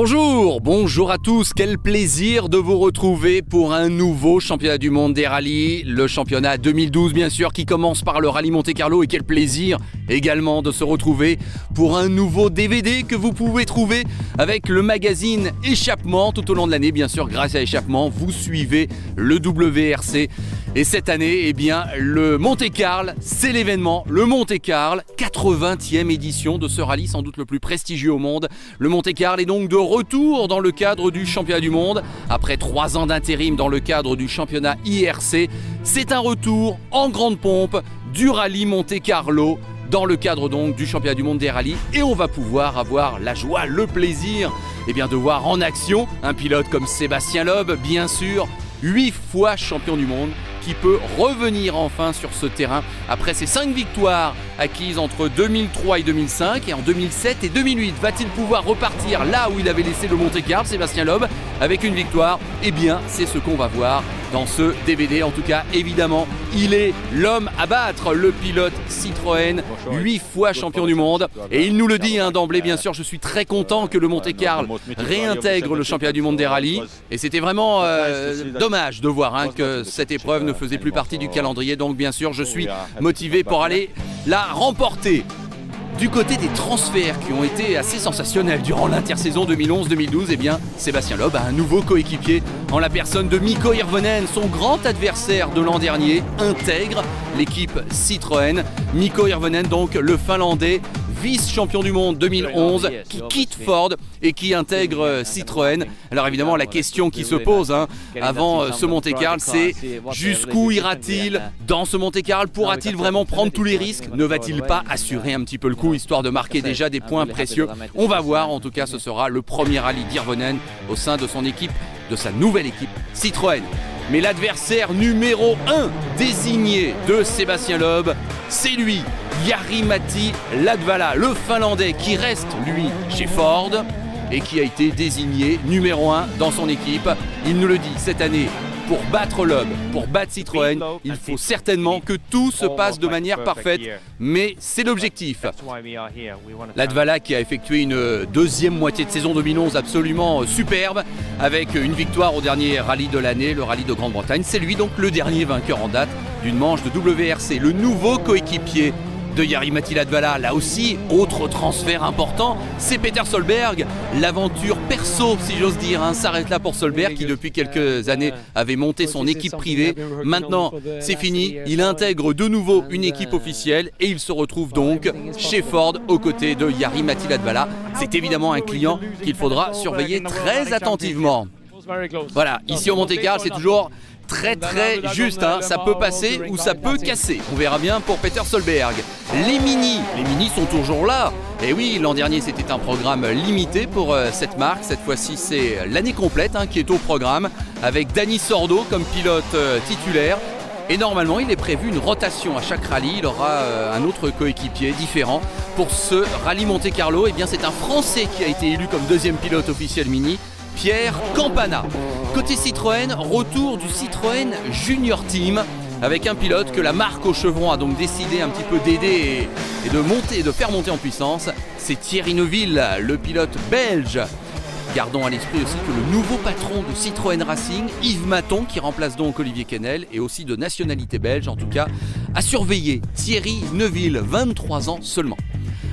Bonjour à tous, quel plaisir de vous retrouver pour un nouveau championnat du monde des rallyes, le championnat 2012 bien sûr qui commence par le rallye Monte-Carlo, et quel plaisir également de se retrouver pour un nouveau DVD que vous pouvez trouver avec le magazine Échappement tout au long de l'année. Bien sûr, grâce à Échappement, vous suivez le WRC. Et cette année, eh bien, le Monte-Carlo, c'est l'événement, le Monte-Carlo, 80e édition de ce rallye, sans doute le plus prestigieux au monde. Le Monte-Carlo est donc de retour dans le cadre du championnat du monde. Après 3 ans d'intérim dans le cadre du championnat IRC, c'est un retour en grande pompe du rallye Monte-Carlo dans le cadre donc du championnat du monde des rallyes. Et on va pouvoir avoir la joie, le plaisir eh bien, de voir en action un pilote comme Sébastien Loeb, bien sûr, 8 fois champion du monde, qui peut revenir enfin sur ce terrain après ses 5 victoires acquises entre 2003 et 2005 et en 2007 et 2008. Va-t-il pouvoir repartir là où il avait laissé le Monte-Carlo, Sébastien Loeb, avec une victoire? Eh bien, c'est ce qu'on va voir dans ce DVD. En tout cas, évidemment, il est l'homme à battre, le pilote Citroën, 8 fois champion du monde. Et il nous le dit d'emblée, bien sûr, je suis très content que le Monte-Carlo réintègre le championnat du monde des rallyes. Et c'était vraiment dommage de voir que cette épreuve ne faisait plus partie du calendrier. Donc bien sûr, je suis motivé pour aller la remporter. Du côté des transferts qui ont été assez sensationnels durant l'intersaison 2011-2012, eh bien, Sébastien Loeb a un nouveau coéquipier en la personne de Mikko Hirvonen, son grand adversaire de l'an dernier, intègre l'équipe Citroën. Mikko Hirvonen, donc le Finlandais, vice-champion du monde 2011, qui quitte Ford et qui intègre Citroën. Alors évidemment, la question qui se pose avant ce Monte-Carlo, c'est jusqu'où ira-t-il dans ce Monte-Carlo? Pourra-t-il vraiment prendre tous les risques? Ne va-t-il pas assurer un petit peu le coup, histoire de marquer déjà des points précieux? On va voir. En tout cas, ce sera le premier rallye d'Hirvonen au sein de son équipe, de sa nouvelle équipe Citroën. Mais l'adversaire numéro 1 désigné de Sébastien Loeb, c'est lui, Jari-Matti Latvala, le Finlandais qui reste, lui, chez Ford et qui a été désigné numéro 1 dans son équipe. Il nous le dit cette année, pour battre Loeb, pour battre Citroën, il faut certainement que tout se passe de manière parfaite, mais c'est l'objectif. Latvala qui a effectué une deuxième moitié de saison 2011 absolument superbe, avec une victoire au dernier rallye de l'année, le rallye de Grande-Bretagne. C'est lui donc le dernier vainqueur en date d'une manche de WRC, le nouveau coéquipier de Jari-Matti Latvala. Là aussi, autre transfert important, c'est Peter Solberg. L'aventure perso, si j'ose dire, s'arrête là pour Solberg, qui depuis quelques années avait monté son équipe privée. Maintenant, c'est fini, il intègre de nouveau une équipe officielle et il se retrouve donc chez Ford aux côtés de Jari-Matti Latvala. C'est évidemment un client qu'il faudra surveiller très attentivement. Voilà, ici au Monte-Carlo, c'est toujours très juste, ça peut passer ou ça peut casser. On verra bien pour Peter Solberg. Les Mini sont toujours là. Et oui, l'an dernier c'était un programme limité pour cette marque. Cette fois-ci c'est l'année complète qui est au programme, avec Dani Sordo comme pilote titulaire. Et normalement il est prévu une rotation à chaque rallye. Il aura un autre coéquipier différent. Pour ce rallye Monte-Carlo, eh bien c'est un Français qui a été élu comme deuxième pilote officiel Mini, Pierre Campana. Côté Citroën, retour du Citroën Junior Team avec un pilote que la marque aux chevrons a donc décidé un petit peu d'aider et de faire monter en puissance. C'est Thierry Neuville, le pilote belge. Gardons à l'esprit aussi que le nouveau patron de Citroën Racing, Yves Maton, qui remplace donc Olivier Quesnel, et aussi de nationalité belge en tout cas, a surveillé Thierry Neuville, 23 ans seulement.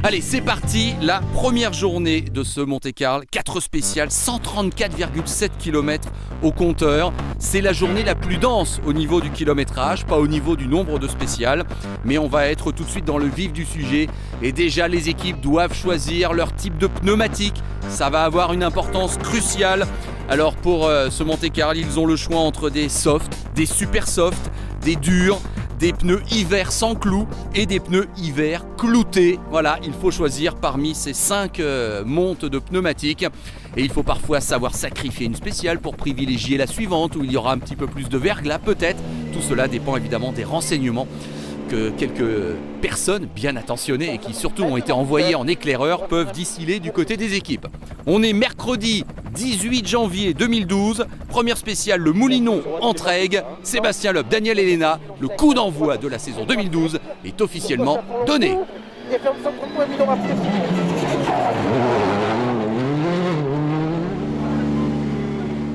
Allez, c'est parti, la première journée de ce Monte-Carlo, 4 spéciales, 134,7 km au compteur. C'est la journée la plus dense au niveau du kilométrage, pas au niveau du nombre de spéciales, mais on va être tout de suite dans le vif du sujet. Et déjà, les équipes doivent choisir leur type de pneumatique. Ça va avoir une importance cruciale. Alors pour ce Monte-Carlo, ils ont le choix entre des softs, des super softs, des durs, des pneus hiver sans clous et des pneus hiver cloutés. Voilà, il faut choisir parmi ces 5 montes de pneumatiques. Et il faut parfois savoir sacrifier une spéciale pour privilégier la suivante où il y aura un petit peu plus de verglas peut-être. Tout cela dépend évidemment des renseignements que quelques personnes bien attentionnées et qui surtout ont été envoyées en éclaireur peuvent distiller du côté des équipes. On est mercredi 18 janvier 2012, première spéciale le Moulinon Entraigues, Sébastien Loeb, Daniel Elena. Le coup d'envoi de la saison 2012 est officiellement donné.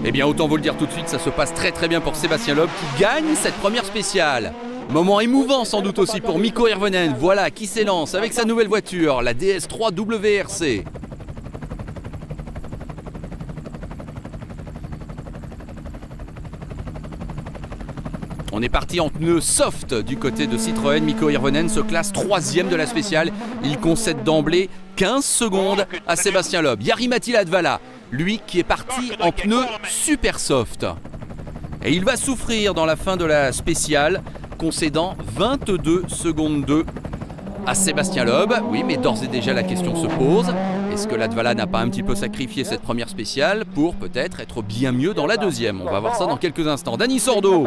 Eh bien autant vous le dire tout de suite, ça se passe très bien pour Sébastien Loeb qui gagne cette première spéciale. Moment émouvant sans doute aussi pour Mikko Hirvonen, voilà qui s'élance avec sa nouvelle voiture, la DS3 WRC. On est parti en pneus soft du côté de Citroën. Mikko Hirvonen se classe 3e de la spéciale. Il concède d'emblée 15 secondes à Sébastien Loeb. Jari-Matti Latvala, lui qui est parti en pneus super soft. Et il va souffrir dans la fin de la spéciale, concédant 22 secondes 2 à Sébastien Loeb. Oui, mais d'ores et déjà la question se pose. Est-ce que Latvala n'a pas un petit peu sacrifié cette première spéciale pour peut-être être bien mieux dans la deuxième? On va voir ça dans quelques instants. Dani Sordo.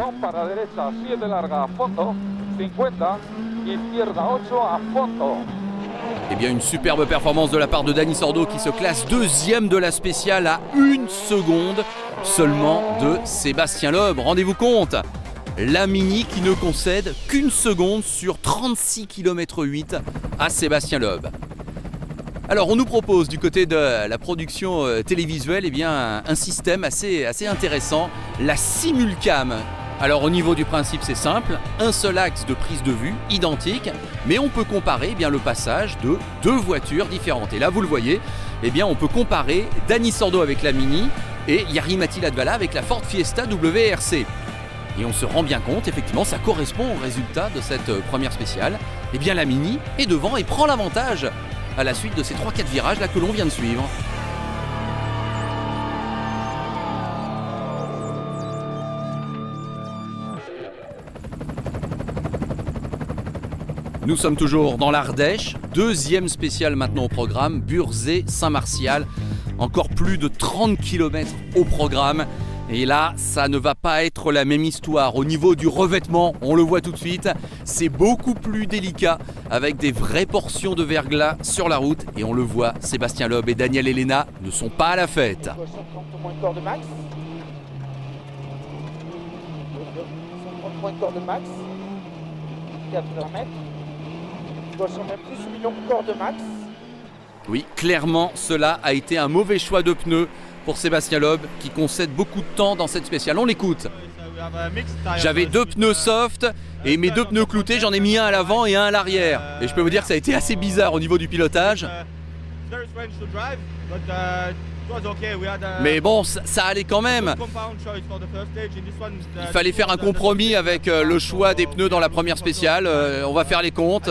Eh bien une superbe performance de la part de Dani Sordo qui se classe 2e de la spéciale à 1 seconde seulement de Sébastien Loeb. Rendez-vous compte, la Mini qui ne concède qu'une seconde sur 36 km/8 à Sébastien Loeb. Alors on nous propose du côté de la production télévisuelle eh bien, un système assez intéressant, la Simulcam. Alors au niveau du principe c'est simple, un seul axe de prise de vue identique, mais on peut comparer eh bien, le passage de 2 voitures différentes. Et là vous le voyez, eh bien, on peut comparer Dani Sordo avec la Mini et Jari-Matti Latvala avec la Ford Fiesta WRC. Et on se rend bien compte, effectivement, ça correspond au résultat de cette première spéciale. Eh bien la Mini est devant et prend l'avantage à la suite de ces 3-4 virages là que l'on vient de suivre. Nous sommes toujours dans l'Ardèche, 2e spéciale maintenant au programme, Burzet-Saint-Martial. Encore plus de 30 km au programme. Et là, ça ne va pas être la même histoire. Au niveau du revêtement, on le voit tout de suite, c'est beaucoup plus délicat avec des vraies portions de verglas sur la route. Et on le voit, Sébastien Loeb et Daniel Elena ne sont pas à la fête. Oui, clairement, cela a été un mauvais choix de pneus pour Sébastien Loeb qui concède beaucoup de temps dans cette spéciale. On l'écoute. J'avais 2 pneus soft et mes 2 pneus cloutés, j'en ai mis un à l'avant et un à l'arrière. Et je peux vous dire que ça a été assez bizarre au niveau du pilotage. Mais bon, ça allait quand même. Il fallait faire un compromis avec le choix des pneus dans la première spéciale. On va faire les comptes.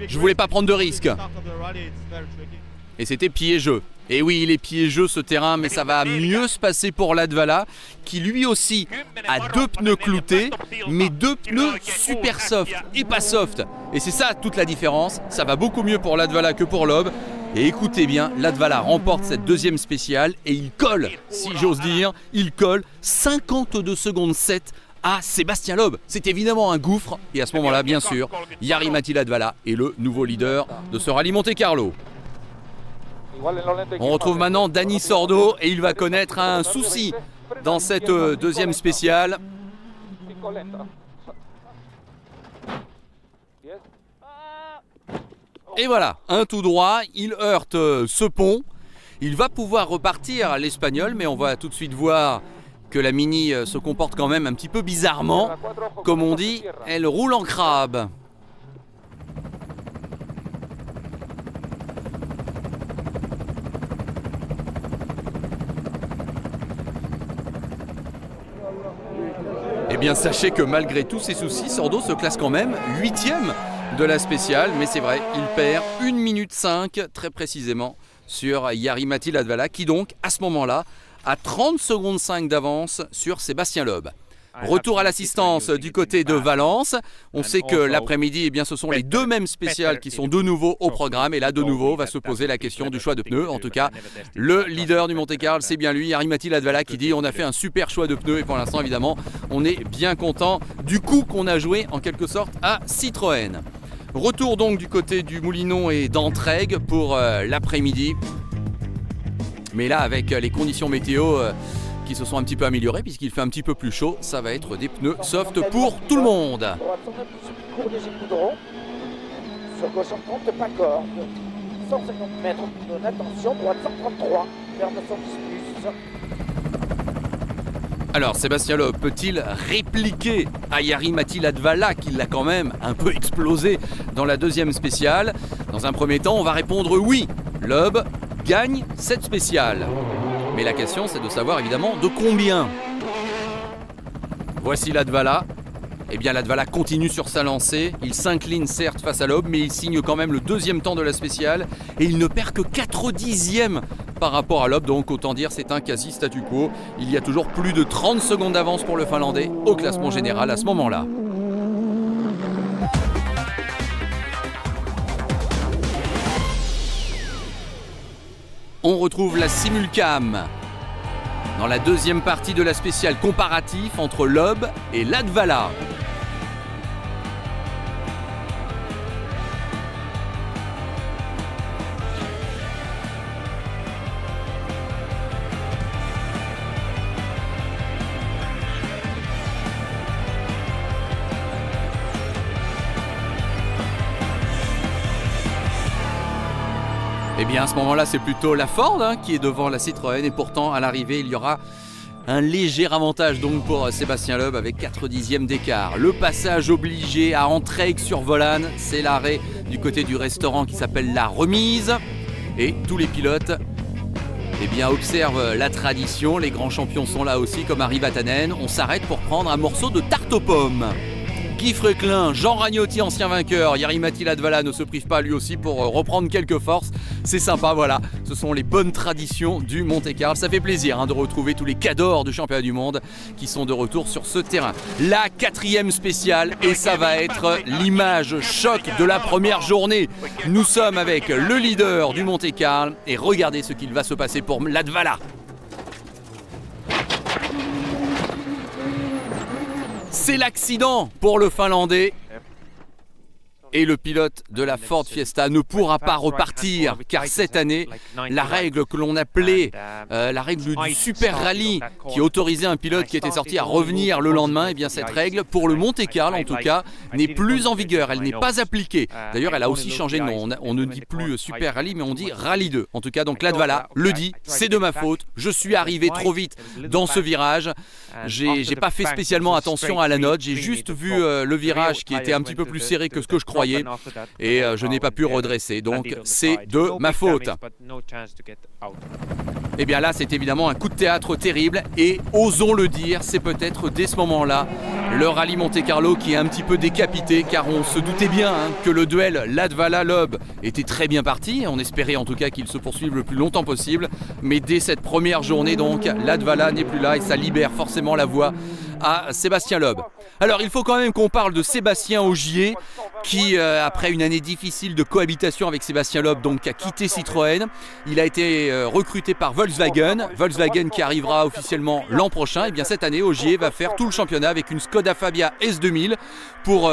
Je voulais pas prendre de risques. Et c'était piégeux. Et oui, il est piégeux ce terrain, mais ça va mieux se passer pour Latvala, qui lui aussi a 2 pneus cloutés, mais 2 pneus super soft et pas soft. Et c'est ça toute la différence. Ça va beaucoup mieux pour Latvala que pour Loeb. Et écoutez bien, Latvala remporte cette 2e spéciale et il colle, si j'ose dire, il colle 52 secondes 7 à Sébastien Loeb. C'est évidemment un gouffre. Et à ce moment-là, bien sûr, Jari-Matti Latvala est le nouveau leader de ce rallye Monte-Carlo. On retrouve maintenant Dani Sordo et il va connaître un souci dans cette 2e spéciale. Et voilà, un tout droit, il heurte ce pont. Il va pouvoir repartir à l'Espagnol, mais on va tout de suite voir que la Mini se comporte quand même un petit peu bizarrement. Comme on dit, elle roule en crabe. Eh bien sachez que malgré tous ces soucis, Sordo se classe quand même 8e de la spéciale. Mais c'est vrai, il perd 1 minute 5 très précisément sur Jari-Matti Latvala qui donc à ce moment-là a 30 secondes 5 d'avance sur Sébastien Loeb. Retour à l'assistance du côté de Valence. On sait que l'après-midi, eh bien, ce sont les 2 mêmes spéciales qui sont de nouveau au programme. Et là, de nouveau, va se poser la question du choix de pneus. En tout cas, le leader du Monte-Carlo, c'est bien lui, Jari-Matti Latvala, qui dit on a fait un super choix de pneus. Et pour l'instant, évidemment, on est bien content du coup qu'on a joué en quelque sorte à Citroën. Retour donc du côté du Moulinon et d'Entraigues pour l'après-midi. Mais là, avec les conditions météo qui se sont un petit peu améliorées puisqu'il fait un petit peu plus chaud, ça va être des pneus soft pour tout le monde. Sur gauche en compte, pas corde. 150 mètres, attention, droite 133, vers 910 plus. Alors Sébastien Loeb peut-il répliquer à Jari-Matti Latvala qui l'a quand même un peu explosé dans la deuxième spéciale? Dans un premier temps, on va répondre oui. Loeb gagne cette spéciale. Mais la question c'est de savoir évidemment de combien. Voici Latvala. Eh bien Latvala continue sur sa lancée. Il s'incline certes face à Loeb, mais il signe quand même le deuxième temps de la spéciale. Et il ne perd que 4 dixièmes par rapport à Loeb, donc autant dire c'est un quasi statu quo. Il y a toujours plus de 30 secondes d'avance pour le Finlandais au classement général à ce moment-là. On retrouve la simulcam dans la deuxième partie de la spéciale comparatif entre Loeb et Latvala. Eh bien à ce moment-là c'est plutôt la Ford qui est devant la Citroën et pourtant à l'arrivée il y aura un léger avantage donc pour Sébastien Loeb avec 4 dixièmes d'écart. Le passage obligé à Entraigues sur Volane, c'est l'arrêt du côté du restaurant qui s'appelle La Remise et tous les pilotes eh bien, observent la tradition, les grands champions sont là aussi comme Harry Vatanen. On s'arrête pour prendre un morceau de tarte aux pommes. Guy Fréquelin, Jean Ragnotti, ancien vainqueur, Jari-Matti Latvala ne se prive pas lui aussi pour reprendre quelques forces. C'est sympa, voilà, ce sont les bonnes traditions du Monte-Carlo. Ça fait plaisir de retrouver tous les cadors du championnat du monde qui sont de retour sur ce terrain. La 4e spéciale et ça va être l'image choc de la première journée. Nous sommes avec le leader du Monte-Carlo et regardez ce qu'il va se passer pour Latvala. C'est l'accident pour le Finlandais. Et le pilote de la Ford Fiesta ne pourra pas repartir car cette année, la règle que l'on appelait la règle du Super Rally qui autorisait un pilote qui était sorti à revenir le lendemain, et bien cette règle, pour le Monte-Carlo en tout cas, n'est plus en vigueur, elle n'est pas appliquée. D'ailleurs, elle a aussi changé de nom, on ne dit plus Super Rally mais on dit Rally 2. En tout cas, donc Latvala le dit, c'est de ma faute, je suis arrivé trop vite dans ce virage, j'ai pas fait spécialement attention à la note, j'ai juste vu le virage qui était un petit peu plus serré que ce que je croyais. Et je n'ai pas pu redresser, donc c'est de ma faute. Et bien là c'est évidemment un coup de théâtre terrible et osons le dire, c'est peut-être dès ce moment-là le rallye Monte-Carlo qui est un petit peu décapité car on se doutait bien que le duel Latvala-Loeb était très bien parti, on espérait en tout cas qu'il se poursuive le plus longtemps possible, mais dès cette première journée donc Latvala n'est plus là et ça libère forcément la voie à Sébastien Loeb. Alors il faut quand même qu'on parle de Sébastien Ogier qui après une année difficile de cohabitation avec Sébastien Loeb donc a quitté Citroën. Il a été recruté par Volkswagen qui arrivera officiellement l'an prochain. Et bien cette année Ogier va faire tout le championnat avec une Skoda Fabia S2000 pour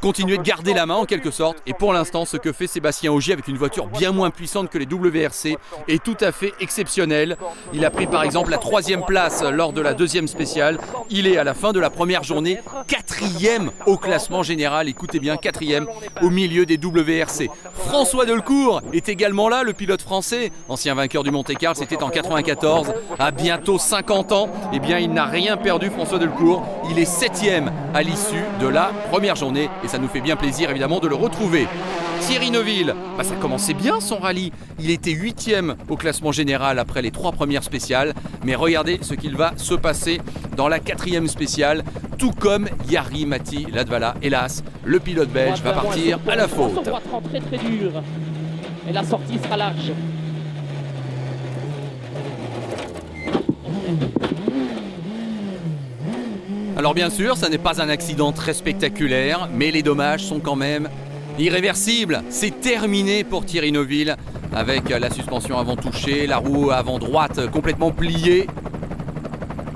continuer de garder la main en quelque sorte. Et pour l'instant ce que fait Sébastien Ogier avec une voiture bien moins puissante que les WRC est tout à fait exceptionnel. Il a pris par exemple la 3e place lors de la 2e spéciale. Il est à la fin de la première journée 4e au classement général, écoutez bien, 4e au milieu des WRC. François Delcourt est également là, le pilote français, ancien vainqueur du Monte-Carlo, c'était en 94, à bientôt 50 ans. Eh bien il n'a rien perdu François Delcourt, il est 7e à l'issue de la première journée et ça nous fait bien plaisir évidemment de le retrouver. Thierry Neuville, ça commençait bien son rallye, il était 8e au classement général après les 3 premières spéciales, mais regardez ce qu'il va se passer dans la 4e spéciale, tout comme Jari-Matti Latvala. Hélas, le pilote belge va partir à la faute. Très très dur et la sortie sera large. Alors bien sûr, ça n'est pas un accident très spectaculaire, mais les dommages sont quand même irréversible, c'est terminé pour Thierry Neuville avec la suspension avant touchée, la roue avant droite complètement pliée.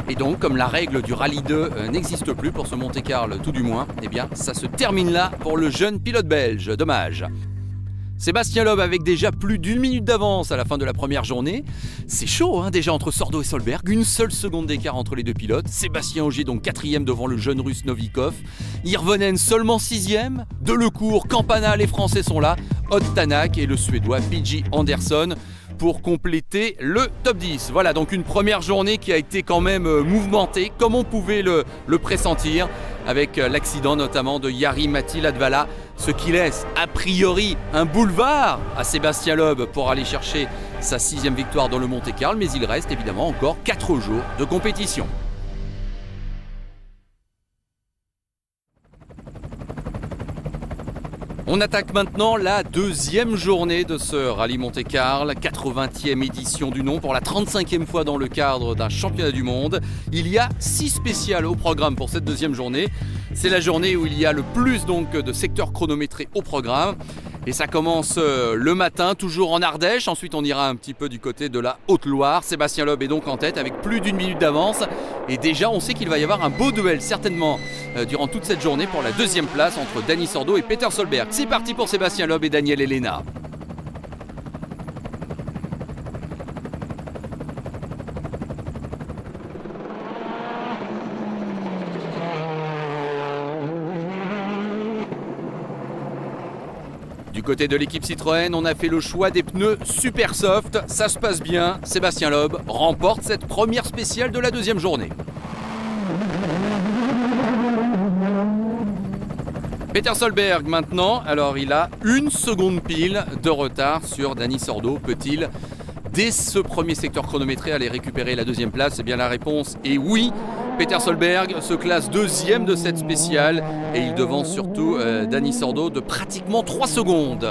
Et donc, comme la règle du Rallye 2 n'existe plus pour ce Monte-Carlo tout du moins, eh bien ça se termine là pour le jeune pilote belge, dommage. Sébastien Loeb avec déjà plus d'1 minute d'avance à la fin de la première journée. C'est chaud déjà entre Sordo et Solberg, une seule seconde d'écart entre les deux pilotes. Sébastien Ogier donc 4e devant le jeune russe Novikov. Hirvonen seulement 6e. Delecourt, Campana, les Français sont là. Odd Tanak et le Suédois P.J. Anderson. pour compléter le top 10. Voilà donc une première journée qui a été quand même mouvementée comme on pouvait le pressentir avec l'accident notamment de Jari Matti Latvala, ce qui laisse a priori un boulevard à Sébastien Loeb pour aller chercher sa 6e victoire dans le Monte-Carlo, mais il reste évidemment encore 4 jours de compétition. On attaque maintenant la 2e journée de ce Rallye Monte-Carlo, 80e édition du nom pour la 35e fois dans le cadre d'un championnat du monde. Il y a 6 spéciales au programme pour cette 2e journée. C'est la journée où il y a le plus donc de secteurs chronométrés au programme. Et ça commence le matin, toujours en Ardèche. Ensuite, on ira un petit peu du côté de la Haute-Loire. Sébastien Loeb est donc en tête avec plus d'1 minute d'avance. Et déjà, on sait qu'il va y avoir un beau duel, certainement, durant toute cette journée pour la 2e place entre Dani Sordo et Peter Solberg. C'est parti pour Sébastien Loeb et Daniel Elena. Du côté de l'équipe Citroën, on a fait le choix des pneus super soft. Ça se passe bien. Sébastien Loeb remporte cette première spéciale de la 2e journée. Peter Solberg maintenant. Alors il a 1 seconde pile de retard sur Dani Sordo. Peut-il, dès ce premier secteur chronométré, aller récupérer la 2e place? Eh bien la réponse est oui. Peter Solberg se classe 2e de cette spéciale et il devance surtout Dani Sordo de pratiquement 3 secondes.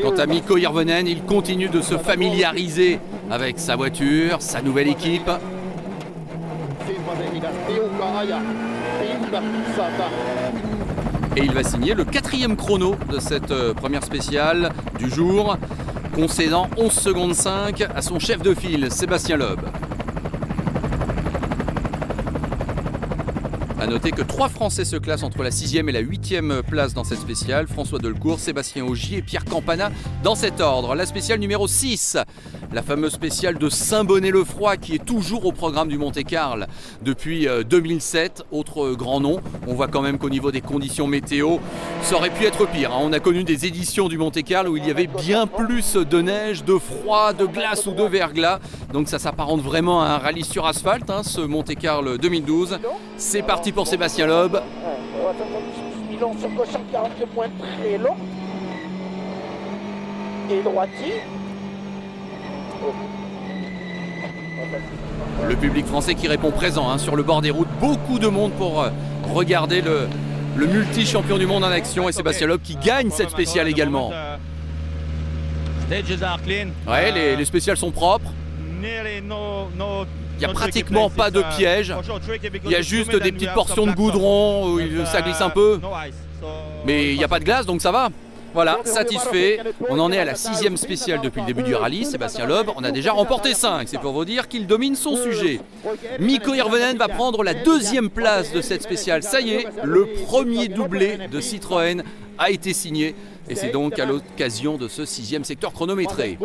Quant à Mikko Hirvonen, il continue de se familiariser avec sa voiture, sa nouvelle équipe. Et il va signer le 4e chrono de cette première spéciale du jour, concédant 11 secondes 5 à son chef de file, Sébastien Loeb. A noter que 3 Français se classent entre la 6e et la 8e place dans cette spéciale. François Delcourt, Sébastien Ogier et Pierre Campana dans cet ordre. La spéciale numéro 6, la fameuse spéciale de Saint-Bonnet-le-Froid qui est toujours au programme du Monte-Carlo depuis 2007. Autre grand nom. On voit quand même qu'au niveau des conditions météo, ça aurait pu être pire. On a connu des éditions du Monte-Carlo où il y avait bien plus de neige, de froid, de glace ou de verglas. Donc ça s'apparente vraiment à un rallye sur asphalte, ce Monte-Carlo 2012. C'est parti pour Sébastien Loeb. On va faire un bilan sur gauche en 42 points très long. Et droitier. Le public français qui répond présent sur le bord des routes. Beaucoup de monde pour regarder le multi-champion du monde en action et Sébastien Loeb qui gagne cette spéciale également. Ouais, les spéciales sont propres. Il n'y a pratiquement pas de piège. Il y a juste des petites portions de goudron où ça glisse un peu. Mais il n'y a pas de glace, donc ça va. Voilà, satisfait. On en est à la 6e spéciale depuis le début du rallye. Sébastien Loeb en a déjà remporté 5. C'est pour vous dire qu'il domine son sujet. Mikko Hirvonen va prendre la 2e place de cette spéciale. Ça y est, le premier doublé de Citroën a été signé. Et c'est donc à l'occasion de ce 6e secteur chronométré.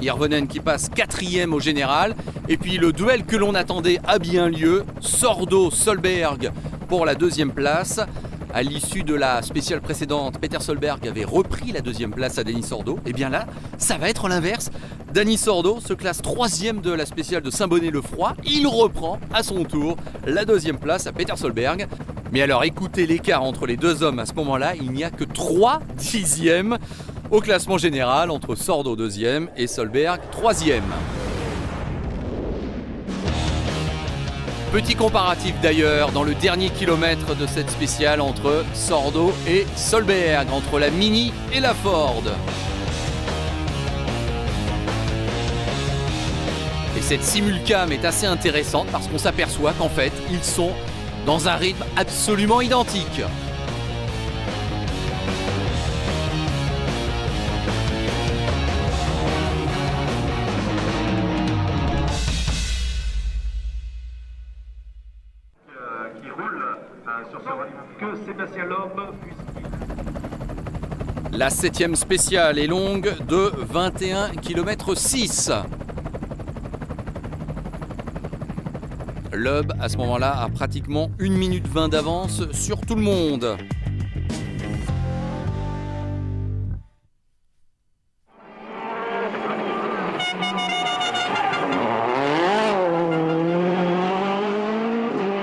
Hirvonen qui passe 4e au général. Et puis le duel que l'on attendait a bien lieu. Sordo-Solberg pour la 2e place. À l'issue de la spéciale précédente, Peter Solberg avait repris la 2e place à Dani Sordo. Et bien là, ça va être l'inverse. Dani Sordo se classe 3e de la spéciale de Saint-Bonnet-le-Froid. Il reprend à son tour la 2e place à Peter Solberg. Mais alors écoutez l'écart entre les deux hommes à ce moment-là, il n'y a que 3 dixièmes au classement général entre Sordo 2e et Solberg 3e. Petit comparatif d'ailleurs dans le dernier kilomètre de cette spéciale entre Sordo et Solberg, entre la Mini et la Ford. Et cette simulcam est assez intéressante parce qu'on s'aperçoit qu'en fait ils sont dans un rythme absolument identique. La 7e spéciale est longue de 21 km 6. Loeb, à ce moment-là, a pratiquement 1 minute 20 d'avance sur tout le monde.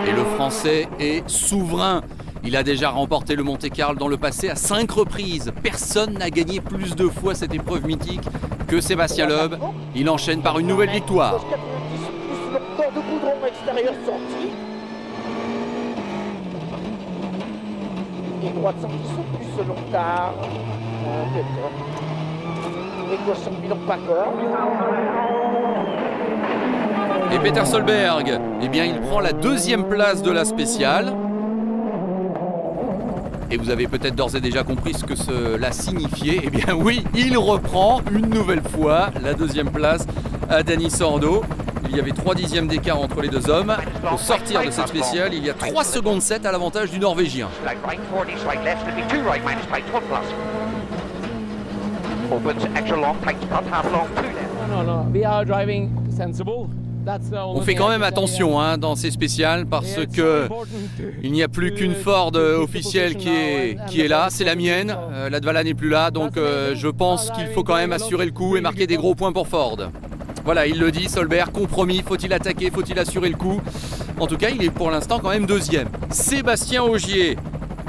Et le Français est souverain. Il a déjà remporté le Monte-Carlo dans le passé à 5 reprises. Personne n'a gagné plus de fois cette épreuve mythique que Sébastien Loeb. Il enchaîne par une nouvelle victoire. De goudron extérieur sorti. Et droite sortie sous plus selon tard. Et gauche sur bilan pas corps. Et Peter Solberg, eh bien, il prend la 2e place de la spéciale. Et vous avez peut-être d'ores et déjà compris ce que cela signifiait. Eh bien oui, il reprend une nouvelle fois la 2e place à Dani Sordo. Il y avait 3 dixièmes d'écart entre les deux hommes. Au sortir de cette spéciale, il y a 3 secondes 7 à l'avantage du Norvégien. On fait quand même attention dans ces spéciales parce que il n'y a plus qu'une Ford officielle qui est là, c'est la mienne. La Dvala n'est plus là, donc je pense qu'il faut quand même assurer le coup et marquer des gros points pour Ford. Voilà, il le dit, Solberg, compromis, faut-il attaquer, faut-il assurer le coup? En tout cas, il est pour l'instant quand même 2e. Sébastien Ogier,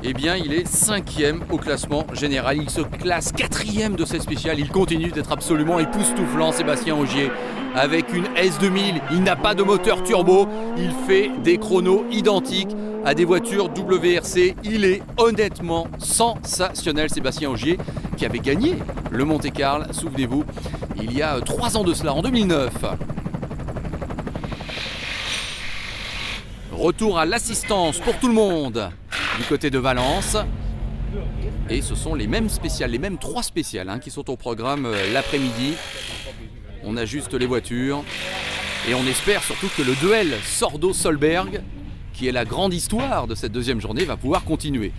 eh bien, il est 5e au classement général. Il se classe 4e de cette spéciale. Il continue d'être absolument époustouflant, Sébastien Ogier. Avec une S2000, il n'a pas de moteur turbo. Il fait des chronos identiques à des voitures WRC. Il est honnêtement sensationnel, Sébastien Ogier, qui avait gagné le Monte-Carlo, souvenez-vous, il y a 3 ans de cela, en 2009. Retour à l'assistance pour tout le monde du côté de Valence. Et ce sont les mêmes spéciales, les mêmes 3 spéciales qui sont au programme l'après-midi. On ajuste les voitures et on espère surtout que le duel Sordo-Solberg, qui est la grande histoire de cette 2e journée, va pouvoir continuer.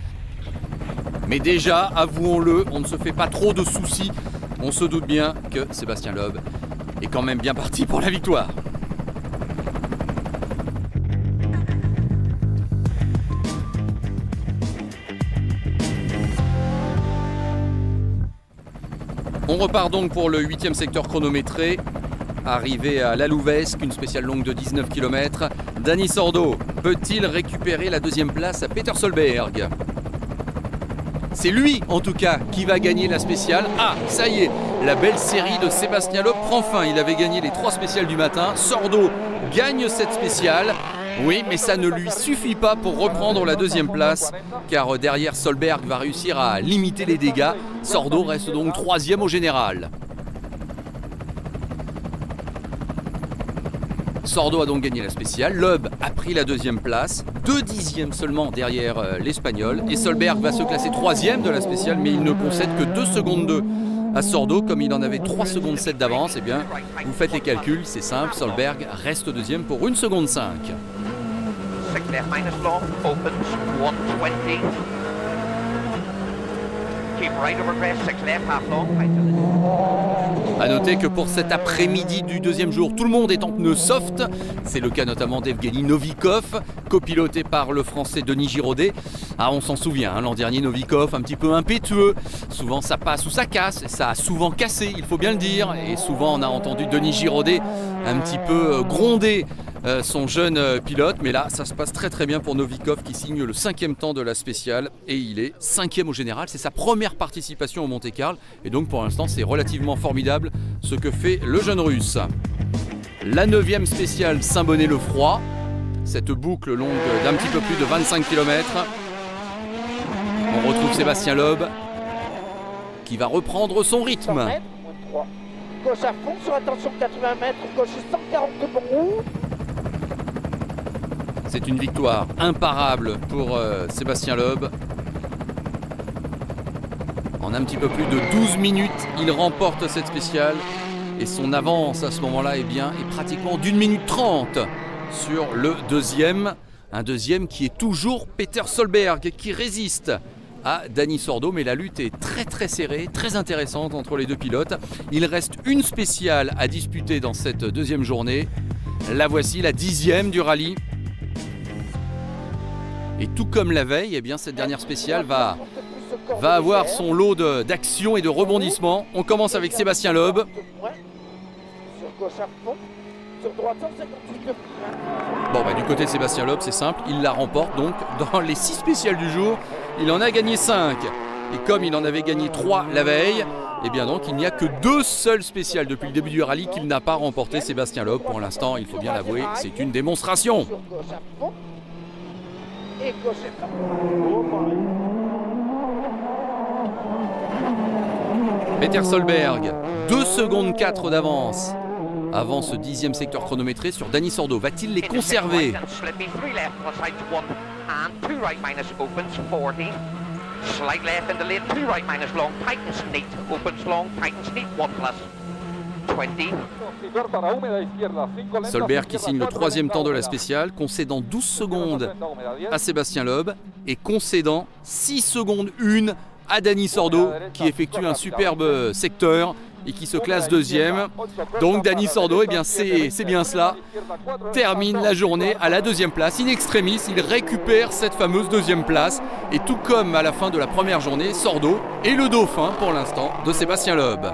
Mais déjà, avouons-le, on ne se fait pas trop de soucis. On se doute bien que Sébastien Loeb est quand même bien parti pour la victoire. On repart donc pour le 8e secteur chronométré. Arrivé à La Louvesque, une spéciale longue de 19 km. Dani Sordo peut-il récupérer la 2e place à Peter Solberg? C'est lui, en tout cas, qui va gagner la spéciale. Ah, ça y est, la belle série de Sébastien Loeb prend fin. Il avait gagné les 3 spéciales du matin. Sordo gagne cette spéciale. Oui, mais ça ne lui suffit pas pour reprendre la 2e place, car derrière Solberg va réussir à limiter les dégâts. Sordo reste donc 3e au général. Sordo a donc gagné la spéciale, Loeb a pris la 2e place, 2 dixièmes seulement derrière l'Espagnol, et Solberg va se classer 3e de la spéciale, mais il ne concède que 2 secondes 2 à Sordo, comme il en avait 3 secondes 7 d'avance. Eh bien, vous faites les calculs, c'est simple, Solberg reste 2e pour 1 seconde 5. A noter que pour cet après-midi du 2e jour, tout le monde est en pneus soft. C'est le cas notamment d'Evgeny Novikov, copiloté par le français Denis Giraudet. Ah, on s'en souvient, l'an dernier, Novikov, un petit peu impétueux. Souvent ça passe ou ça casse, ça a souvent cassé, il faut bien le dire. Et souvent on a entendu Denis Giraudet un petit peu gronder son jeune pilote, mais là ça se passe très très bien pour Novikov qui signe le 5e temps de la spéciale et il est 5e au général. C'est sa première participation au Monte-Carlo et donc pour l'instant c'est relativement formidable ce que fait le jeune russe. La 9e spéciale Saint-Bonnet-le-Froid, cette boucle longue d'un petit peu plus de 25 km. On retrouve Sébastien Loeb qui va reprendre son rythme. Gauche à fond sur attention 80 mètres, gauche 140 pour roue. C'est une victoire imparable pour Sébastien Loeb. En un petit peu plus de 12 minutes, il remporte cette spéciale. Et son avance à ce moment-là est pratiquement d'1 minute 30 sur le 2e. Un deuxième qui est toujours Peter Solberg, qui résiste à Dani Sordo, mais la lutte est très serrée, très intéressante entre les deux pilotes. Il reste une spéciale à disputer dans cette deuxième journée. La voici, la 10e du rallye. Et tout comme la veille, eh bien, cette dernière spéciale va avoir son lot d'action et de rebondissements. On commence avec Sébastien Loeb. Bon, du côté de Sébastien Loeb, c'est simple, il la remporte donc dans les 6 spéciales du jour. Il en a gagné 5. Et comme il en avait gagné 3 la veille, et bien donc il n'y a que 2 seules spéciales depuis le début du rallye qu'il n'a pas remporté, Sébastien Loeb. Pour l'instant, il faut bien l'avouer, c'est une démonstration. Peter Solberg, 2 secondes 4 d'avance avant ce 10e secteur chronométré sur Dani Sordo. Va-t-il les conserver? Solberg qui signe le 3e temps de la spéciale, concédant 12 secondes à Sébastien Loeb et concédant 6 secondes 1 à Dani Sordo, qui effectue un superbe secteur et qui se classe 2e. Donc Dani Sordo, eh bien c'est bien cela, termine la journée à la 2e place. In extremis, il récupère cette fameuse 2e place. Et tout comme à la fin de la première journée, Sordo est le dauphin pour l'instant de Sébastien Loeb.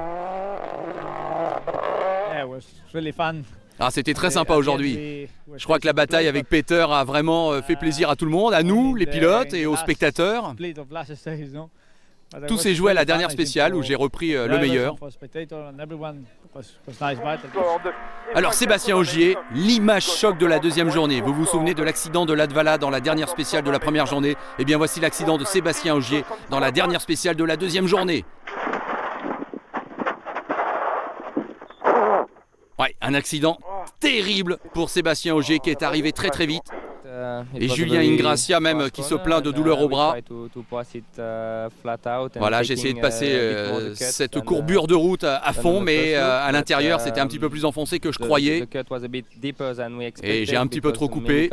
Ah, c'était très sympa aujourd'hui. Je crois que la bataille avec Peter a vraiment fait plaisir à tout le monde, à nous, les pilotes et aux spectateurs. Tout s'est joué à la dernière spéciale où j'ai repris le meilleur. Alors Sébastien Ogier, l'image choc de la 2e journée. Vous vous souvenez de l'accident de Latvala dans la dernière spéciale de la première journée? Eh bien voici l'accident de Sébastien Ogier dans la dernière spéciale de la 2e journée. Ouais, un accident terrible pour Sébastien Ogier qui est arrivé très vite. Et Julien Ingracia même qui se plaint de douleurs au bras. Voilà, j'ai essayé de passer cette courbure de route à fond, mais à l'intérieur c'était un petit peu plus enfoncé que je croyais. Et j'ai un petit peu trop coupé.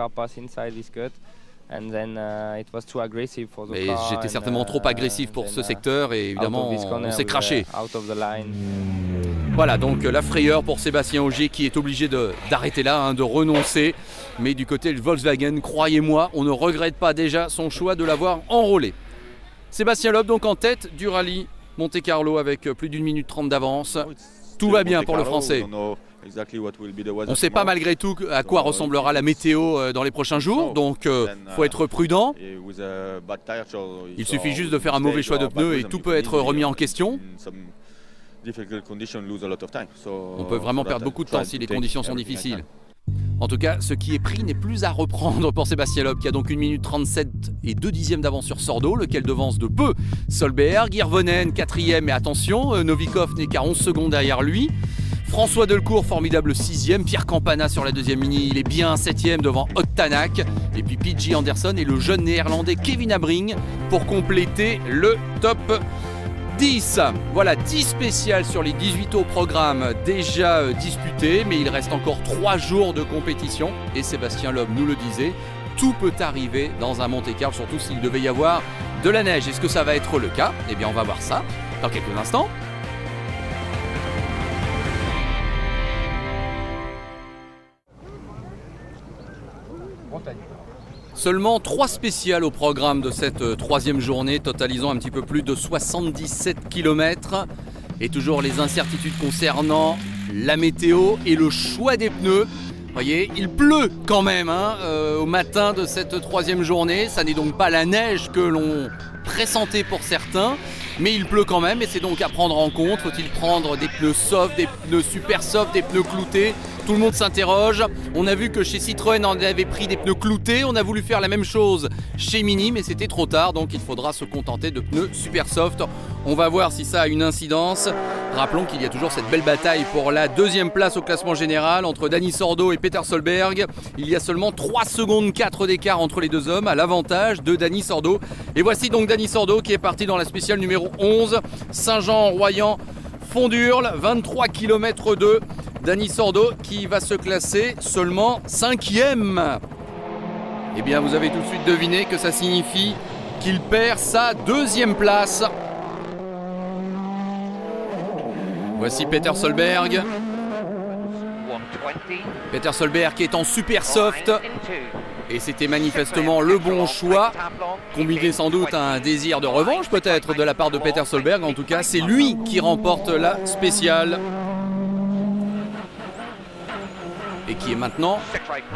Et j'étais certainement trop agressif pour ce secteur et évidemment on s'est craché. Voilà donc la frayeur pour Sébastien Ogier qui est obligé d'arrêter là, de renoncer. Mais du côté de Volkswagen, croyez-moi, on ne regrette pas déjà son choix de l'avoir enrôlé. Sébastien Loeb donc en tête du rallye Monte-Carlo avec plus d'1 minute 30 d'avance. Tout va bien pour le Français. On ne sait pas malgré tout à quoi ressemblera la météo dans les prochains jours, donc il faut être prudent. Il suffit juste de faire un mauvais choix de pneus et tout peut être remis en question. On peut vraiment perdre beaucoup de temps si les conditions sont difficiles. En tout cas, ce qui est pris n'est plus à reprendre pour Sébastien Loeb, qui a donc 1 minute 37 et 2 dixièmes d'avance sur Sordo, lequel devance de peu Solberg. Hirvonen 4e, et attention, Novikov n'est qu'à 11 secondes derrière lui. François Delcourt, formidable 6e. Pierre Campana sur la 2e mini, il est bien 7e devant Ottanak. Et puis P.J. Anderson et le jeune néerlandais Kevin Abring pour compléter le top 10. Voilà, 10 spéciales sur les 18 au programme déjà disputés, mais il reste encore 3 jours de compétition. Et Sébastien Loeb nous le disait, tout peut arriver dans un Monte-Carlo, surtout s'il devait y avoir de la neige. Est-ce que ça va être le cas? Eh bien, on va voir ça dans quelques instants. Seulement 3 spéciales au programme de cette 3e journée, totalisant un petit peu plus de 77 km. Et toujours les incertitudes concernant la météo et le choix des pneus. Vous voyez, il pleut quand même au matin de cette 3e journée. Ça n'est donc pas la neige que l'on pressentait pour certains, mais il pleut quand même et c'est donc à prendre en compte. Faut-il prendre des pneus soft, des pneus super soft, des pneus cloutés? Tout le monde s'interroge. On a vu que chez Citroën on avait pris des pneus cloutés. On a voulu faire la même chose chez Mini, mais c'était trop tard. Donc il faudra se contenter de pneus super soft. On va voir si ça a une incidence. Rappelons qu'il y a toujours cette belle bataille pour la 2e place au classement général entre Dani Sordo et Peter Solberg. Il y a seulement 3 secondes 4 d'écart entre les deux hommes, à l'avantage de Dani Sordo. Et voici donc Dani Sordo qui est parti dans la spéciale numéro 11. Saint-Jean-Royan Fondurle, 23 km 2. Dani Sordo qui va se classer seulement 5e. Eh bien, vous avez tout de suite deviné que ça signifie qu'il perd sa deuxième place. Voici Peter Solberg. Peter Solberg qui est en super soft. Et c'était manifestement le bon choix, combiné sans doute à un désir de revanche peut-être de la part de Peter Solberg. En tout cas, c'est lui qui remporte la spéciale. Et qui est maintenant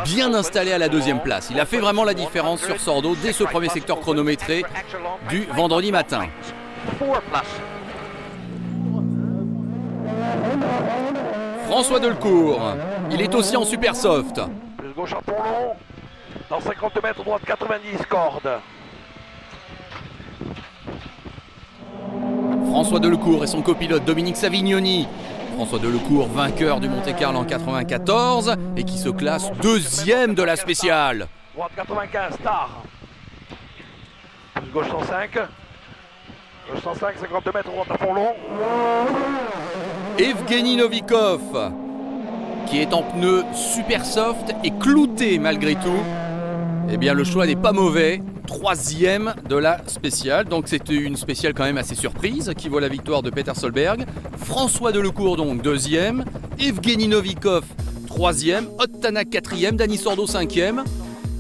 bien installé à la deuxième place. Il a fait vraiment la différence sur Sordo dès ce premier secteur chronométré du vendredi matin. François Delcourt, il est aussi en super soft. Plus gauche à fond long, dans 50 mètres, droite 90 cordes. François Delcourt et son copilote Dominique Savignoni. François Delcourt, vainqueur du Monte-Carlo en 94 et qui se classe deuxième de la spéciale. Droite 95, tard. Plus gauche 105. Gauche 105, 50 mètres, droite à fond long. Evgeny Novikov, qui est en pneu super soft et clouté malgré tout. Eh bien, le choix n'est pas mauvais. Troisième de la spéciale. Donc, c'était une spéciale quand même assez surprise qui vaut la victoire de Peter Solberg. François Delcourt, donc, deuxième. Evgeny Novikov, troisième. Ottana, quatrième. Dani Sordo, cinquième.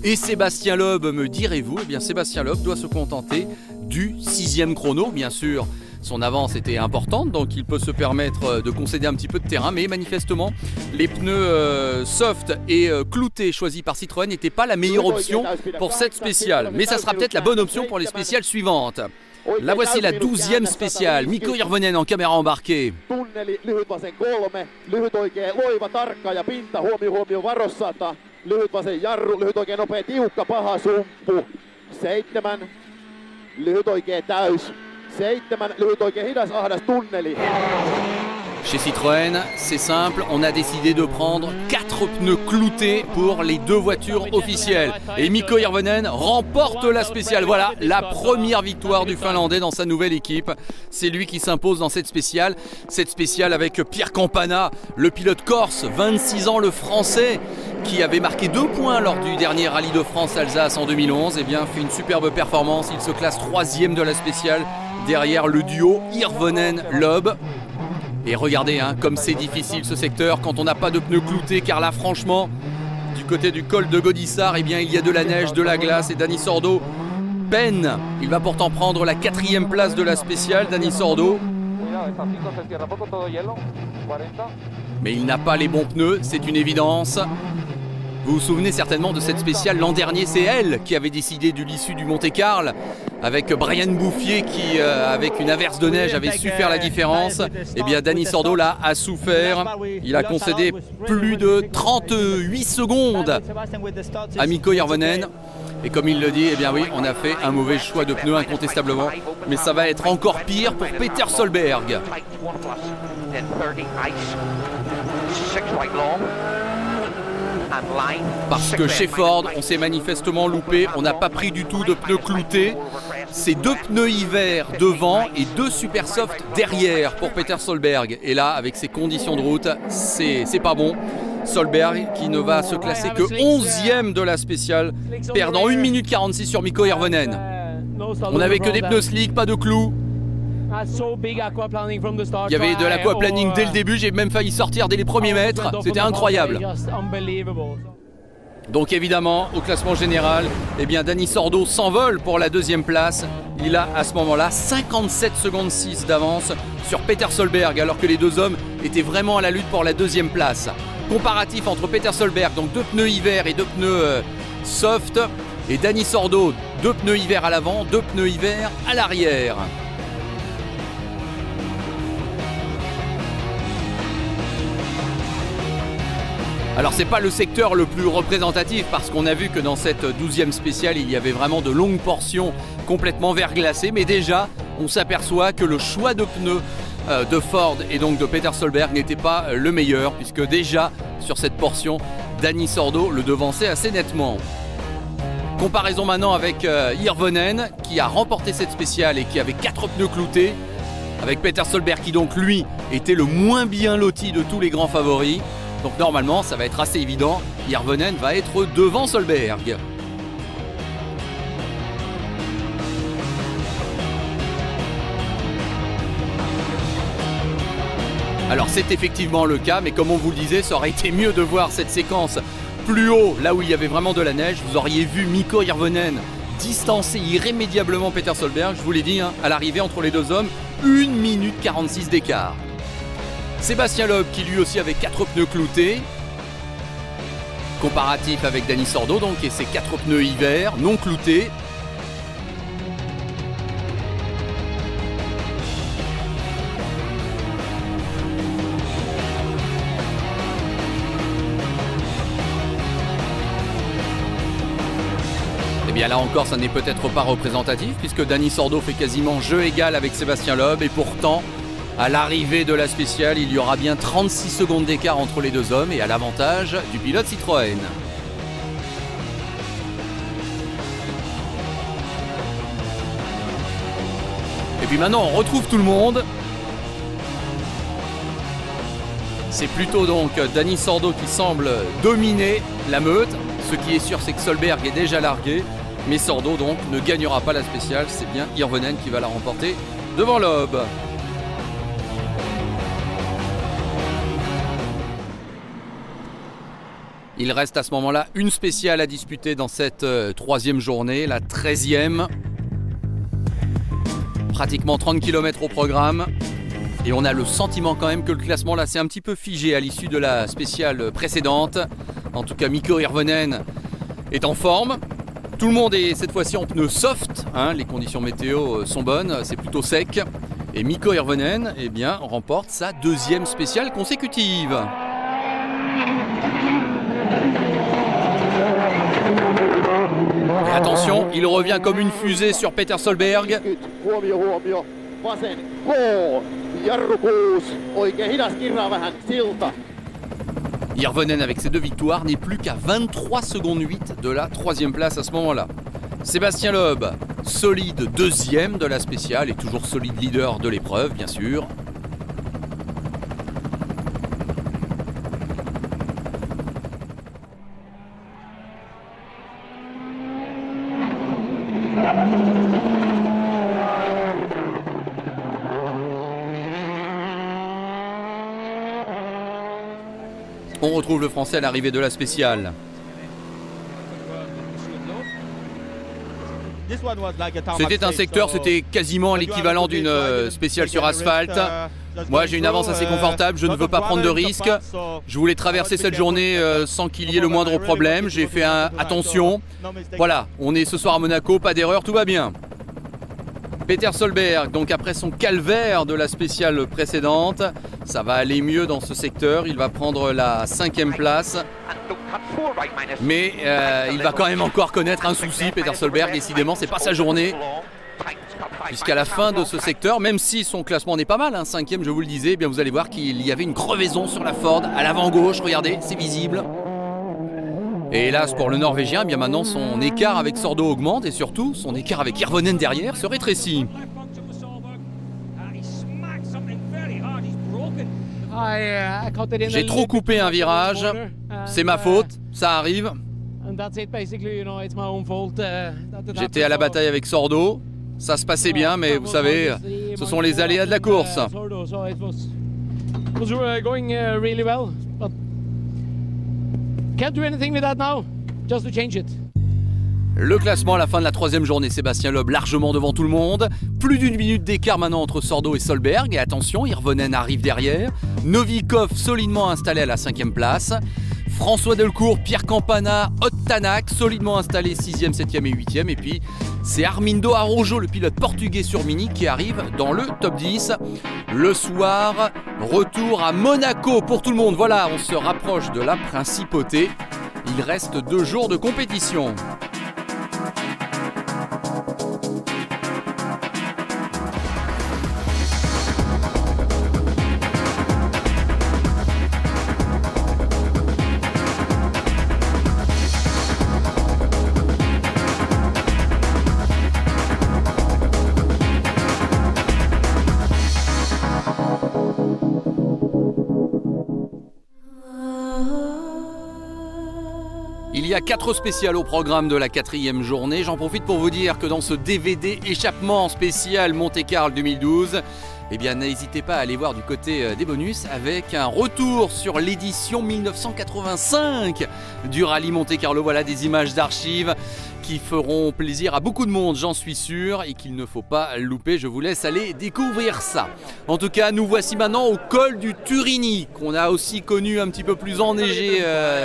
Et Sébastien Loeb, me direz-vous, eh bien, Sébastien Loeb doit se contenter du sixième chrono, bien sûr. Son avance était importante, donc il peut se permettre de concéder un petit peu de terrain, mais manifestement, les pneus soft et cloutés choisis par Citroën n'étaient pas la meilleure option pour cette spéciale. Mais ça sera peut-être la bonne option pour les spéciales suivantes. La voici la 12e spéciale. Mikko Hirvonen en caméra embarquée. Chez Citroën, c'est simple, on a décidé de prendre 4 pneus cloutés pour les 2 voitures officielles. Et Mikko Hirvonen remporte la spéciale. Voilà la première victoire du Finlandais dans sa nouvelle équipe. C'est lui qui s'impose dans cette spéciale. Cette spéciale avec Pierre Campana, le pilote corse, 26 ans, le Français, qui avait marqué 2 points lors du dernier Rallye de France Alsace en 2011. Eh bien, fait une superbe performance. Il se classe 3e de la spéciale derrière le duo Hirvonen-Loeb. Et regardez comme c'est difficile ce secteur quand on n'a pas de pneus cloutés, car là franchement du côté du col de Godissart, eh bien, il y a de la neige, de la glace et Dani Sordo peine. Il va pourtant prendre la 4e place de la spéciale, Dani Sordo. Mais il n'a pas les bons pneus, c'est une évidence. Vous vous souvenez certainement de cette spéciale l'an dernier, c'est elle qui avait décidé de l'issue du Monte-Carlo avec Brian Bouffier qui, avec une averse de neige, avait su faire la différence. Eh bien, Dani Sordo là a souffert. Il a concédé plus de 38 secondes à Mikko Hirvonen. Et comme il le dit, eh bien oui, on a fait un mauvais choix de pneus incontestablement. Mais ça va être encore pire pour Peter Solberg. Parce que chez Ford, on s'est manifestement loupé, on n'a pas pris du tout de pneus cloutés. C'est 2 pneus hiver devant et 2 super soft derrière pour Peter Solberg. Et là, avec ces conditions de route, c'est pas bon. Solberg qui ne va se classer que 11e de la spéciale, perdant 1 minute 46 sur Mikko Hirvonen. On n'avait que des pneus slick, pas de clous. Il y avait de l'aquaplaning dès le début, j'ai même failli sortir dès les premiers mètres, c'était incroyable. Donc évidemment, au classement général, eh bien, Dani Sordo s'envole pour la 2e place. Il a à ce moment-là 57 secondes 6 d'avance sur Peter Solberg, alors que les 2 hommes étaient vraiment à la lutte pour la 2e place. Comparatif entre Peter Solberg, donc 2 pneus hiver et 2 pneus soft, et Dani Sordo, 2 pneus hiver à l'avant, 2 pneus hiver à l'arrière. Alors c'est pas le secteur le plus représentatif parce qu'on a vu que dans cette 12e spéciale il y avait vraiment de longues portions complètement verglacées, mais déjà on s'aperçoit que le choix de pneus de Ford et donc de Peter Solberg n'était pas le meilleur, puisque déjà sur cette portion Dani Sordo le devançait assez nettement. Comparaison maintenant avec Hirvonen qui a remporté cette spéciale et qui avait 4 pneus cloutés, avec Peter Solberg qui donc lui était le moins bien loti de tous les grands favoris. Donc normalement ça va être assez évident, Hirvonen va être devant Solberg. Alors c'est effectivement le cas, mais comme on vous le disait, ça aurait été mieux de voir cette séquence plus haut, là où il y avait vraiment de la neige. Vous auriez vu Mikko Hirvonen distancer irrémédiablement Peter Solberg, je vous l'ai dit, hein, à l'arrivée entre les deux hommes, 1 minute 46 d'écart. Sébastien Loeb qui lui aussi avait 4 pneus cloutés, comparatif avec Dani Sordo donc, et ses 4 pneus hiver non cloutés. Et bien là encore, ça n'est peut-être pas représentatif puisque Dani Sordo fait quasiment jeu égal avec Sébastien Loeb, et pourtant à l'arrivée de la spéciale, il y aura bien 36 secondes d'écart entre les deux hommes et à l'avantage du pilote Citroën. Et puis maintenant on retrouve tout le monde. C'est plutôt donc Dani Sordo qui semble dominer la meute. Ce qui est sûr, c'est que Solberg est déjà largué. Mais Sordo donc ne gagnera pas la spéciale. C'est bien Hirvonen qui va la remporter devant Loeb. Il reste à ce moment-là une spéciale à disputer dans cette 3e journée, la 13e. Pratiquement 30 km au programme. Et on a le sentiment quand même que le classement là s'est un petit peu figé à l'issue de la spéciale précédente. En tout cas, Mikko Hirvonen est en forme. Tout le monde est cette fois-ci en pneus soft, hein, les conditions météo sont bonnes, c'est plutôt sec. Et Mikko Hirvonen eh bien, remporte sa 2e spéciale consécutive. Et attention, il revient comme une fusée sur Peter Solberg. Hirvonen avec ses 2 victoires n'est plus qu'à 23 secondes 8 de la 3e place à ce moment-là. Sébastien Loeb, solide 2e de la spéciale et toujours solide leader de l'épreuve bien sûr. On retrouve le Français à l'arrivée de la spéciale. C'était un secteur, c'était quasiment l'équivalent d'une spéciale sur asphalte. Moi j'ai une avance assez confortable, je ne veux pas prendre de risques. Je voulais traverser cette journée sans qu'il y ait le moindre problème. J'ai fait attention. Voilà, on est ce soir à Monaco, pas d'erreur, tout va bien. Peter Solberg, donc après son calvaire de la spéciale précédente, ça va aller mieux dans ce secteur. Il va prendre la 5e place. Mais il va quand même encore connaître un souci, Peter Solberg. Décidément, c'est pas sa journée. Puisqu'à la fin de ce secteur, même si son classement n'est pas mal, hein, 5e, je vous le disais, eh bien vous allez voir qu'il y avait une crevaison sur la Ford à l'avant gauche. Regardez, c'est visible. Et hélas pour le Norvégien, eh bien maintenant son écart avec Sordo augmente et surtout son écart avec Hirvonen derrière se rétrécit. J'ai trop coupé un virage, c'est ma faute, ça arrive. J'étais à la bataille avec Sordo, ça se passait bien, mais vous savez, ce sont les aléas de la course. Le classement à la fin de la 3e journée, Sébastien Loeb largement devant tout le monde. Plus d'1 minute d'écart maintenant entre Sordo et Solberg. Et attention, Hirvonen arrive derrière. Novikov solidement installé à la 5e place. François Delcourt, Pierre Campana, Ott Tanak solidement installés 6e, 7e et 8e. Et puis c'est Armindo Araujo, le pilote portugais sur Mini, qui arrive dans le top 10. Le soir, retour à Monaco pour tout le monde. Voilà, on se rapproche de la principauté. Il reste 2 jours de compétition. Il y a 4 spéciales au programme de la 4e journée. J'en profite pour vous dire que dans ce DVD échappement spécial Monte-Carlo 2012, eh bien n'hésitez pas à aller voir du côté des bonus avec un retour sur l'édition 1985 du Rallye Monte-Carlo. Voilà des images d'archives qui feront plaisir à beaucoup de monde, j'en suis sûr, et qu'il ne faut pas louper. Je vous laisse aller découvrir ça. En tout cas, nous voici maintenant au col du Turini, qu'on a aussi connu un petit peu plus enneigé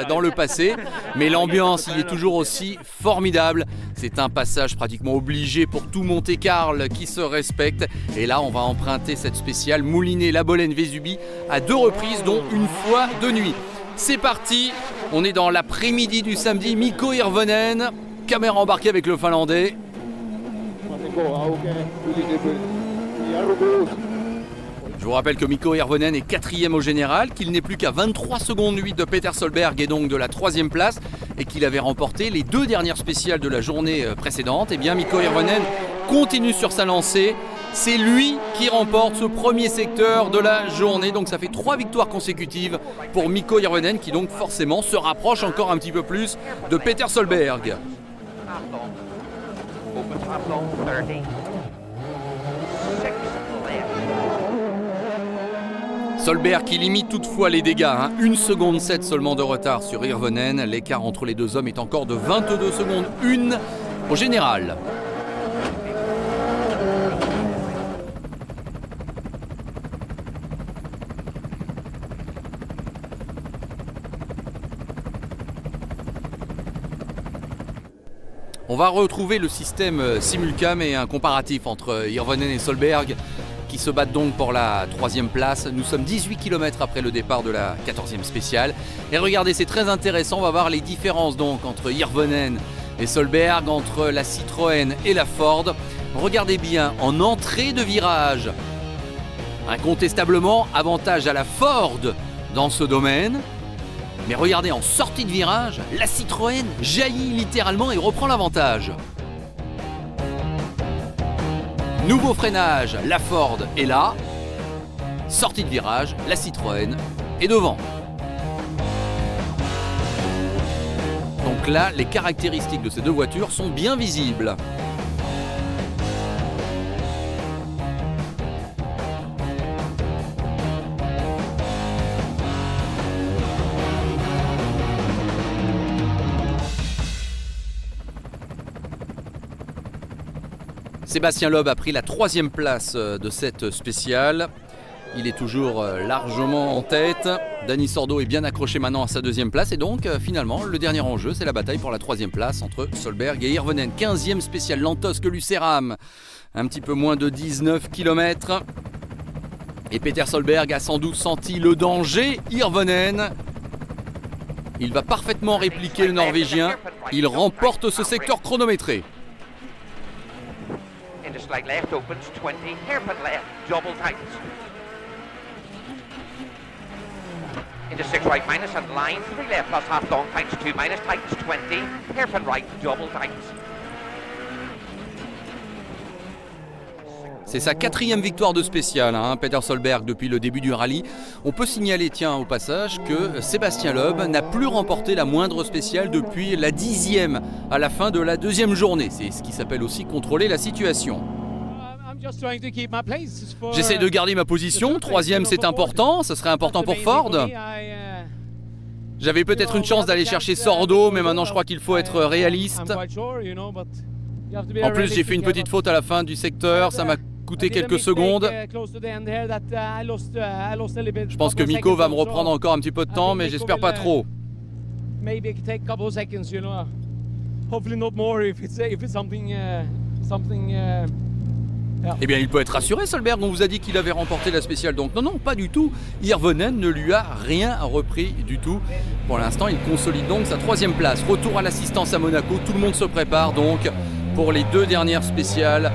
dans le passé, mais l'ambiance y est toujours aussi formidable. C'est un passage pratiquement obligé pour tout Monte-Carlo qui se respecte. Et là, on va emprunter cette spéciale Moulinet-La Bolène-Vésubie à 2 reprises, dont une fois de nuit. C'est parti, on est dans l'après-midi du samedi. Mikko Hirvonen, caméra embarquée avec le Finlandais. Je vous rappelle que Mikko Hirvonen est 4e au général, qu'il n'est plus qu'à 23 secondes 8 de Peter Solberg et donc de la 3e place, et qu'il avait remporté les 2 dernières spéciales de la journée précédente. Et bien Mikko Hirvonen continue sur sa lancée. C'est lui qui remporte ce premier secteur de la journée. Donc ça fait 3 victoires consécutives pour Mikko Hirvonen, qui donc forcément se rapproche encore un petit peu plus de Peter Solberg. Solberg qui limite toutefois les dégâts, 1 seconde 7 seulement de retard sur Hirvonen. L'écart entre les 2 hommes est encore de 22 secondes 1 au général. On va retrouver le système simulcam et un comparatif entre Hirvonen et Solberg qui se battent donc pour la 3e place. Nous sommes 18 km après le départ de la 14e spéciale. Et regardez, c'est très intéressant, on va voir les différences donc entre Hirvonen et Solberg, entre la Citroën et la Ford. Regardez bien, en entrée de virage, incontestablement avantage à la Ford dans ce domaine. Mais regardez, en sortie de virage, la Citroën jaillit littéralement et reprend l'avantage. Nouveau freinage, la Ford est là. Sortie de virage, la Citroën est devant. Donc là, les caractéristiques de ces 2 voitures sont bien visibles. Sébastien Loeb a pris la 3e place de cette spéciale. Il est toujours largement en tête. Dani Sordo est bien accroché maintenant à sa 2e place. Et donc finalement le dernier enjeu, c'est la bataille pour la 3e place entre Solberg et Hirvonen. 15e spéciale Lantos-Lucéram. Un petit peu moins de 19 km. Et Peter Solberg a sans doute senti le danger. Hirvonen, il va parfaitement répliquer le Norvégien. Il remporte ce secteur chronométré. Into slack left opens 20, hairpin left, double tight. Into 6 right minus and line, 3 left plus half long tights, 2 minus tights, 20, hairpin right, double tight. C'est sa 4e victoire de spécial, Peter Solberg, depuis le début du rallye. On peut signaler, tiens, au passage, que Sébastien Loeb n'a plus remporté la moindre spéciale depuis la 10e à la fin de la 2e journée. C'est ce qui s'appelle aussi contrôler la situation. J'essaie de garder ma position. 3e, c'est important. Ce serait important pour Ford. J'avais peut-être une chance d'aller chercher Sordo, mais maintenant je crois qu'il faut être réaliste. En plus, j'ai fait une petite faute à la fin du secteur. Ça m'a coûté quelques secondes. Je pense que Mikko va me reprendre encore un petit peu de temps, mais j'espère pas trop. Eh bien, il peut être rassuré, Solberg. On vous a dit qu'il avait remporté la spéciale. Donc non, pas du tout. Hirvonen ne lui a rien repris du tout. Pour l'instant, il consolide donc sa 3e place. Retour à l'assistance à Monaco. Tout le monde se prépare donc pour les 2 dernières spéciales.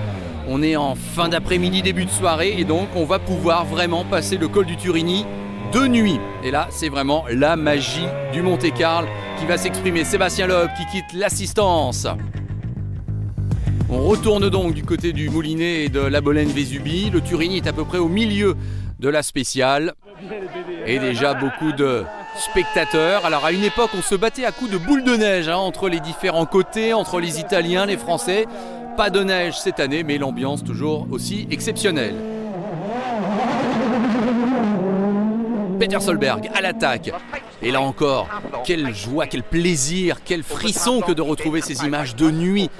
On est en fin d'après-midi, début de soirée, et donc on va pouvoir vraiment passer le col du Turini de nuit. Et là, c'est vraiment la magie du Monte-Carlo qui va s'exprimer. Sébastien Loeb qui quitte l'assistance. On retourne donc du côté du Moulinet et de la Bolène-Vésubie. Le Turini est à peu près au milieu de la spéciale. Et déjà beaucoup de spectateurs. Alors à une époque, on se battait à coups de boules de neige entre les différents côtés, entre les Italiens, les Français. Pas de neige cette année, mais l'ambiance toujours aussi exceptionnelle. Peter Solberg à l'attaque. Et là encore, quelle joie, quel plaisir, quel frisson que de retrouver ces images de nuit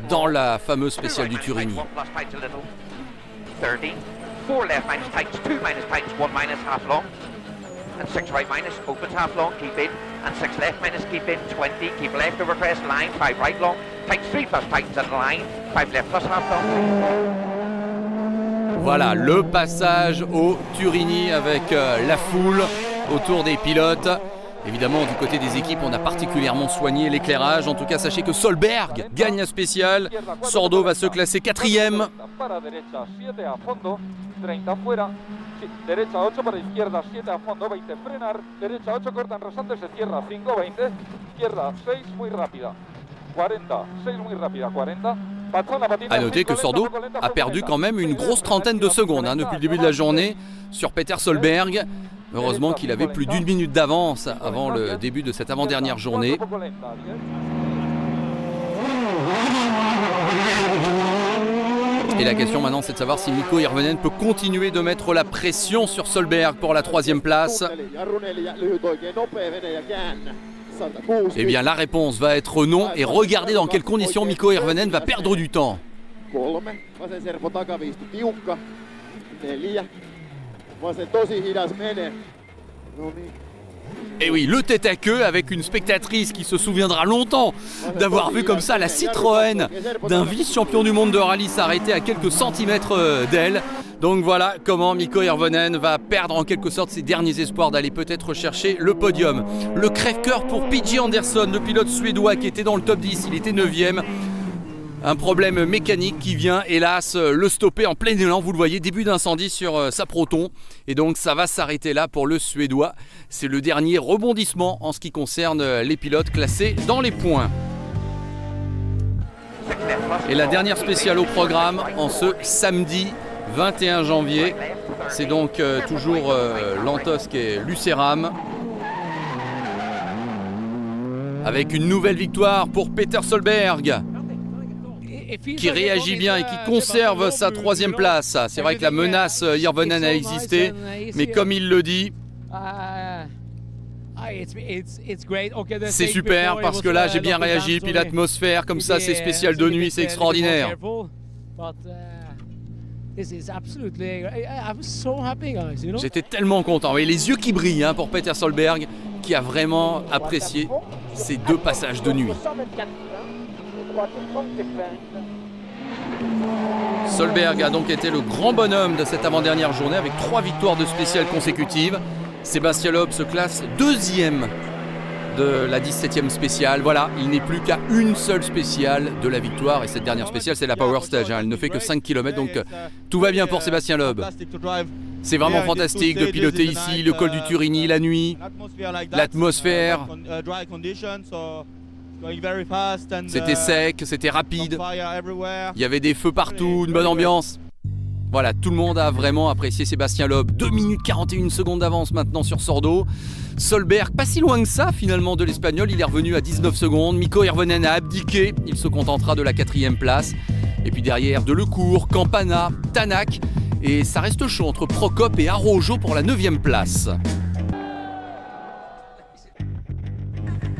dans la fameuse spéciale du Turini. 30, 4 left minus tightens, 2 minus tightens, 1 minus half long. And 6 right minus opens half long, keep in. And 6 left minus keep in, 20, keep left over crest line, 5 right long. Tightens 3 plus tightens at the line, 5 left plus half long. Voilà le passage au Turini avec la foule autour des pilotes. Évidemment, du côté des équipes, on a particulièrement soigné l'éclairage. En tout cas, sachez que Solberg gagne un spécial. Sordo va se classer 4e. A noter que Sordo a perdu quand même une grosse trentaine de secondes depuis le début de la journée sur Peter Solberg. Heureusement qu'il avait plus d'1 minute d'avance avant le début de cette avant-dernière journée. Et la question maintenant, c'est de savoir si Mikko Hirvonen peut continuer de mettre la pression sur Solberg pour la 3e place. Eh bien la réponse va être non. Et regardez dans quelles conditions Mikko Hirvonen va perdre du temps. Et oui, le tête à queue avec une spectatrice qui se souviendra longtemps d'avoir vu comme ça la Citroën d'un vice-champion du monde de rallye s'arrêter à quelques centimètres d'elle. Donc voilà comment Mikko Hirvonen va perdre en quelque sorte ses derniers espoirs d'aller peut-être chercher le podium. Le crève-cœur pour P.J. Anderson, le pilote suédois qui était dans le top 10, il était 9e. Un problème mécanique qui vient hélas le stopper en plein élan, vous le voyez, début d'incendie sur sa Proton. Et donc ça va s'arrêter là pour le Suédois. C'est le dernier rebondissement en ce qui concerne les pilotes classés dans les points. Et la dernière spéciale au programme en ce samedi 21 janvier. C'est donc toujours Lantosk et Lucéram. Avec une nouvelle victoire pour Peter Solberg, qui réagit bien et qui conserve sa 3e place. C'est vrai que la menace Hirvonen a existé, mais comme il le dit, c'est super parce que là j'ai bien réagi, puis l'atmosphère comme ça, c'est spécial de nuit, c'est extraordinaire. J'étais tellement content, et les yeux qui brillent pour Peter Solberg, qui a vraiment apprécié ces 2 passages de nuit. Solberg a donc été le grand bonhomme de cette avant-dernière journée avec 3 victoires de spéciales consécutives. Sébastien Loeb se classe 2e de la 17e spéciale. Voilà, il n'est plus qu'à une seule spéciale de la victoire. Et cette dernière spéciale, c'est la Power Stage. Elle ne fait que 5 km, donc tout va bien pour Sébastien Loeb. C'est vraiment fantastique de piloter ici, le col du Turini, la nuit, l'atmosphère. C'était sec, c'était rapide, il y avait des feux partout, une bonne ambiance. Voilà, tout le monde a vraiment apprécié Sébastien Loeb. 2 minutes 41 secondes d'avance maintenant sur Sordo. Solberg, pas si loin que ça finalement de l'Espagnol, il est revenu à 19 secondes. Mikko Hirvonen a abdiqué, il se contentera de la 4e place. Et puis derrière, Delecourt, Campana, Tanak. Et ça reste chaud entre Prokop et Araujo pour la 9e place.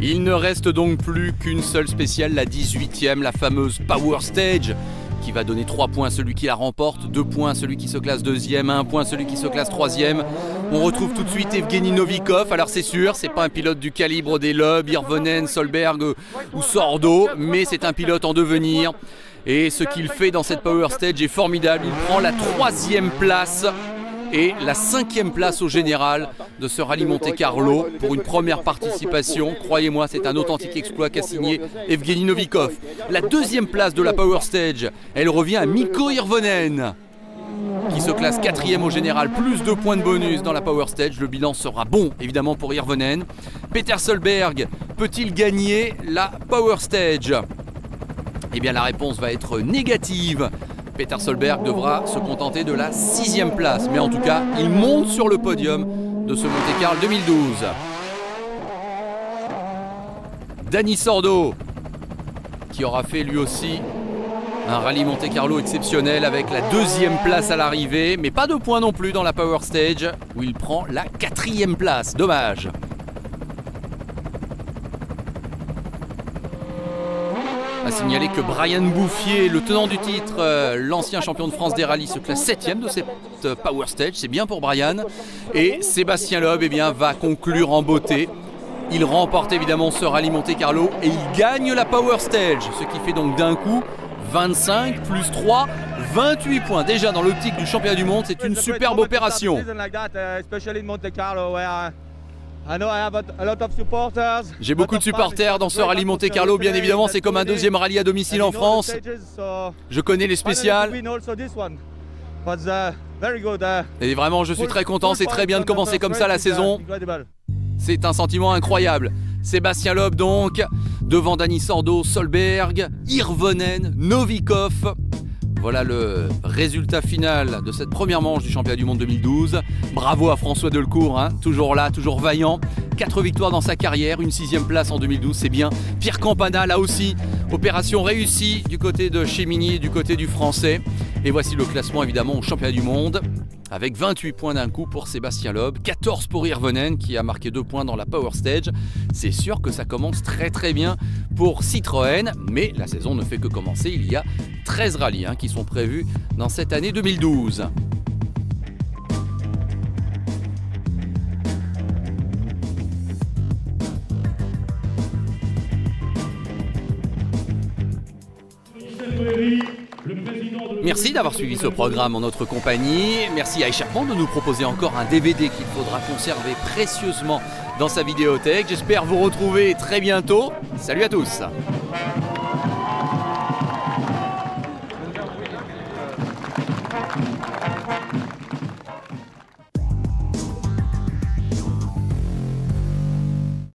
Il ne reste donc plus qu'une seule spéciale, la 18e, la fameuse Power Stage, qui va donner 3 points à celui qui la remporte, 2 points à celui qui se classe 2e, 1 point à celui qui se classe 3e. On retrouve tout de suite Evgeny Novikov. Alors c'est sûr, c'est pas un pilote du calibre des Loeb, Hirvonen, Solberg ou Sordo, mais c'est un pilote en devenir. Et ce qu'il fait dans cette Power Stage est formidable. Il prend la 3e place et la 5e place au général de ce rallye Monte-Carlo pour une première participation. Croyez-moi, c'est un authentique exploit qu'a signé Evgeny Novikov. La 2e place de la Power Stage, elle revient à Mikko Hirvonen, qui se classe 4e au général, plus 2 points de bonus dans la Power Stage. Le bilan sera bon, évidemment, pour Hirvonen. Peter Solberg peut-il gagner la Power Stage? Eh bien, la réponse va être négative. Peter Solberg devra se contenter de la 6e place. Mais en tout cas, il monte sur le podium de ce Monte-Carlo 2012. Dani Sordo, qui aura fait lui aussi Un rallye Monte-Carlo exceptionnel avec la 2e place à l'arrivée, mais pas de points non plus dans la Power Stage où il prend la 4e place. Dommage. À signaler que Brian Bouffier, le tenant du titre, l'ancien champion de France des rallyes, se classe 7e de cette Power Stage. C'est bien pour Brian. Et Sébastien Loeb va conclure en beauté. Il remporte évidemment ce rallye Monte-Carlo et il gagne la Power Stage. Ce qui fait donc d'un coup 25 plus 3, 28 points. Déjà dans l'optique du championnat du monde, c'est une superbe opération. J'ai beaucoup de supporters dans ce rallye Monte-Carlo, bien évidemment, c'est comme un 2e rallye à domicile en France. Je connais les spéciales. Et vraiment, je suis très content, c'est très bien de commencer comme ça la saison. C'est un sentiment incroyable. Sébastien Loeb donc, devant Dani Sordo, Solberg, Hirvonen, Novikov. Voilà le résultat final de cette première manche du championnat du monde 2012. Bravo à François Delcourt, toujours là, toujours vaillant. 4 victoires dans sa carrière, une 6e place en 2012, c'est bien. Pierre Campana, là aussi, opération réussie du côté de Chemigny, du côté du français. Et voici le classement évidemment au championnat du monde. Avec 28 points d'un coup pour Sébastien Loeb, 14 pour Hirvonen qui a marqué 2 points dans la Power Stage. C'est sûr que ça commence très très bien pour Citroën, mais la saison ne fait que commencer. Il y a 13 rallyes qui sont prévus dans cette année 2012. Merci d'avoir suivi ce programme en notre compagnie. Merci à Échappement de nous proposer encore un DVD qu'il faudra conserver précieusement dans sa vidéothèque. J'espère vous retrouver très bientôt. Salut à tous.